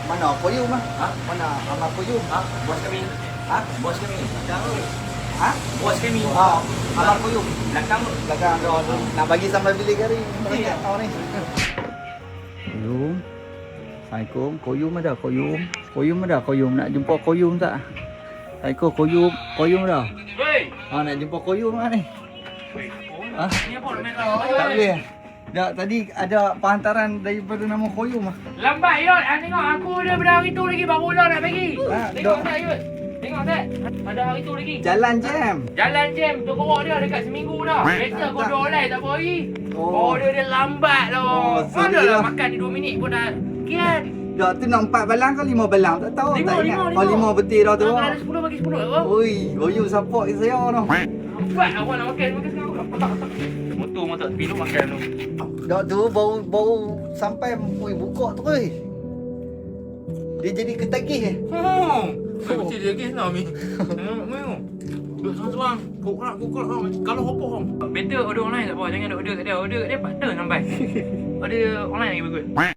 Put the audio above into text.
Mana koyum ah? Ha? Mana amal koyum? Ha? Bos kami. Ha? Bos kami. Belakang tu. Ha? Bos kami. Ah, amal koyum. Belakang tu. Belakang tu. Nak bagi sampai bilik hari. Banyak tau ni. Koyum. Assalamualaikum. Koyum ada koyum. Koyum ada koyum. Nak jumpa koyum tak? Assalamualaikum koyum. Koyum dah. Woi. Nak jumpa koyum tak ni? Ha? Ni apa nak tahu? Tak boleh. Dah tadi ada pehantaran daripada nama koyum ah. Lambat Yot. Tengok aku dah pada hari tu lagi baru lah nak bagi. Ha, Tengok dok. tak Yot. Tengok tak. Pada hari tu lagi. Jalan jam. Jalan jam tu korok dia dekat seminggu dah. Biasa kau dua online tak apa hari. Oh dia lambat lah. Oh, sorry Mana lah lah. makan di 2 minit pun dah. Kian. Dah tu nak 4 balang ke 5 balang? Tak tahu. Lima, tak ingat. lima, Oh lima. 5 betul dah tu. Kalau ada 10 bagi 10 apa? Oi, koyum support saya tu. Lambat awak nak makan sekarang. Motor pilih makan tu. Dah tu bau sampai buka terus. Dia jadi ketagih eh. Saya mesti dia kes lah Mi. Tengok. Duduk seorang-seorang. Kukrak. Kalau apa Better order online tak apa. Jangan order kat dia. Order kat dia partner sampai. Order online lagi bagus.